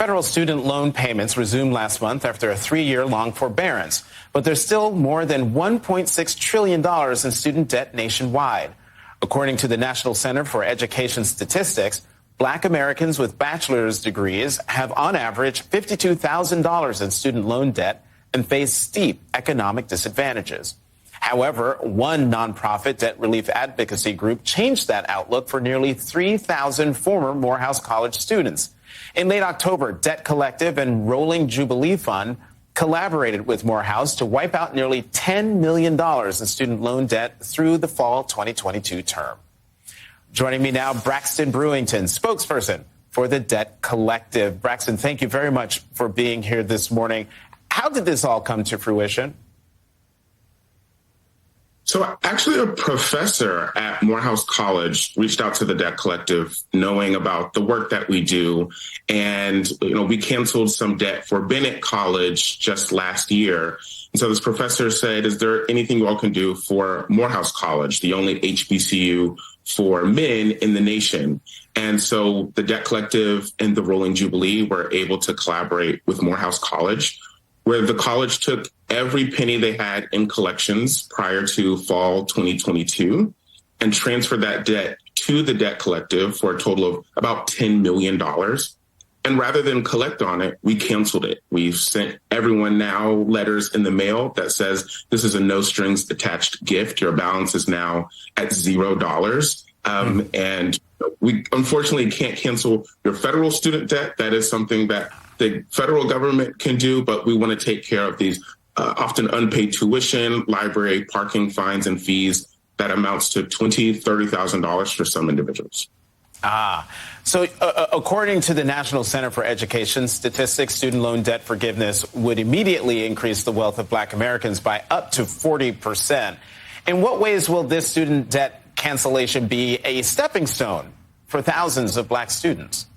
Federal student loan payments resumed last month after a 3-year-long forbearance, but there's still more than $1.6 trillion in student debt nationwide. According to the National Center for Education Statistics, Black Americans with bachelor's degrees have on average $52,000 in student loan debt and face steep economic disadvantages. However, one nonprofit debt relief advocacy group changed that outlook for nearly 3,000 former Morehouse College students. In late October, Debt Collective and Rolling Jubilee Fund collaborated with Morehouse to wipe out nearly $10 million in student loan debt through the fall 2022 term. Joining me now, Braxton Brewington, spokesperson for the Debt Collective. Braxton, thank you very much for being here this morning. How did this all come to fruition? So actually, a professor at Morehouse College reached out to the Debt Collective knowing about the work that we do. And, we canceled some debt for Bennett College just last year. And so this professor said, is there anything you all can do for Morehouse College, the only HBCU for men in the nation? And so the Debt Collective and the Rolling Jubilee were able to collaborate with Morehouse College, where the college took every penny they had in collections prior to fall 2022 and transferred that debt to the Debt Collective for a total of about $10 million. And rather than collect on it, we canceled it. We've sent everyone now letters in the mail that says this is a no strings attached gift. Your balance is now at $0. And we unfortunately can't cancel your federal student debt. That is something that the federal government can do, but we want to take care of these often unpaid tuition, library, parking fines, and fees that amounts to $20,000, $30,000 for some individuals. So according to the National Center for Education Statistics, student loan debt forgiveness would immediately increase the wealth of Black Americans by up to 40%. In what ways will this student debt cancellation be a stepping stone for thousands of Black students?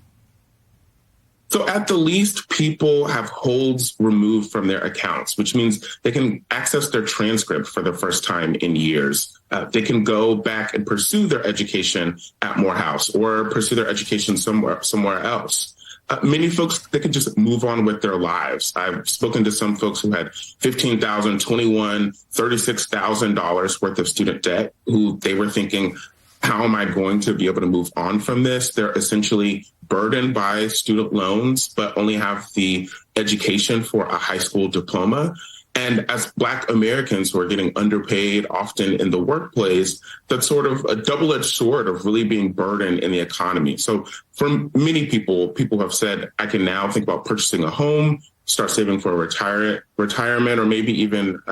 So at the least, people have holds removed from their accounts, which means they can access their transcript for the first time in years. They can go back and pursue their education at Morehouse or pursue their education somewhere else. Many folks, they can just move on with their lives. I've spoken to some folks who had $15,000, $21,000, $36,000 worth of student debt, who they were thinking, how am I going to be able to move on from this? They're essentially burdened by student loans, but only have the education for a high school diploma. And as Black Americans who are getting underpaid often in the workplace, that's sort of a double-edged sword of really being burdened in the economy. So for many people have said, I can now think about purchasing a home, start saving for a retirement, or maybe even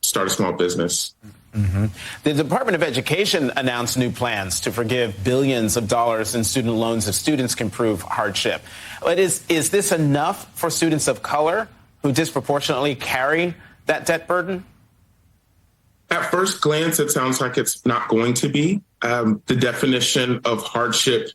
start a small business. Mm-hmm. The Department of Education announced new plans to forgive billions of dollars in student loans if students can prove hardship. But is this enough for students of color who disproportionately carry that debt burden? At first glance, it sounds like it's not going to be. The definition of hardship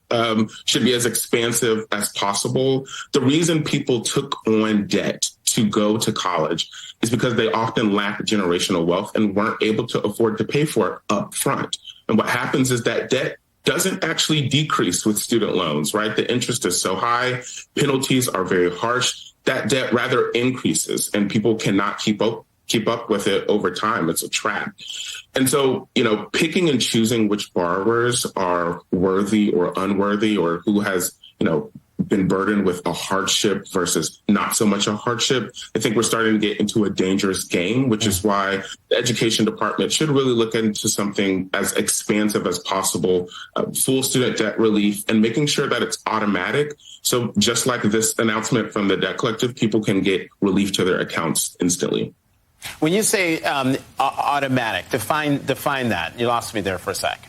should be as expansive as possible. The reason people took on debt to go to college is because they often lack generational wealth and weren't able to afford to pay for it up front. And what happens is that debt doesn't actually decrease with student loans, right? The interest is so high, penalties are very harsh. That debt rather increases and people cannot keep up with it over time. It's a trap. And so, picking and choosing which borrowers are worthy or unworthy, or who has, been burdened with a hardship versus not so much a hardship, I think we're starting to get into a dangerous game, which is why the education department should really look into something as expansive as possible, full student debt relief, and making sure that it's automatic. So just like this announcement from the Debt Collective, people can get relief to their accounts instantly. When you say automatic, define that. You lost me there for a sec.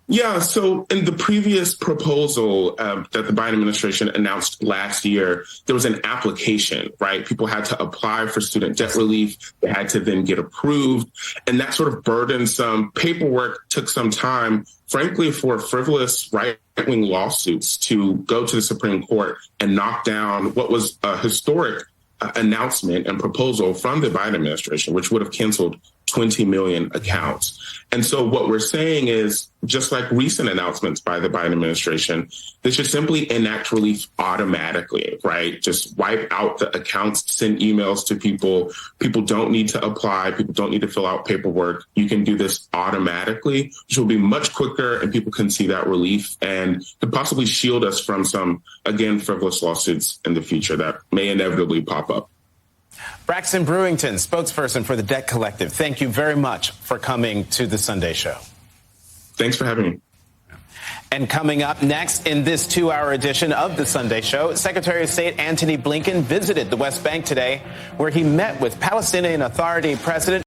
Yeah, so in the previous proposal that the Biden administration announced last year, there was an application, right? People had to apply for student debt relief. They had to then get approved. And that sort of burdensome paperwork took some time, frankly, for frivolous right-wing lawsuits to go to the Supreme Court and knock down what was a historic announcement and proposal from the Biden administration, which would have canceled 20 million accounts. And so what we're saying is, just like recent announcements by the Biden administration, they should simply enact relief automatically, right? Just wipe out the accounts, send emails to people. People don't need to apply. People don't need to fill out paperwork. You can do this automatically, which will be much quicker, and people can see that relief and could possibly shield us from some, again, frivolous lawsuits in the future that may inevitably pop up. Braxton Brewington, spokesperson for the Debt Collective, thank you very much for coming to the Sunday Show. Thanks for having me. And coming up next in this 2-hour edition of the Sunday Show, Secretary of State Antony Blinken visited the West Bank today, where he met with Palestinian Authority President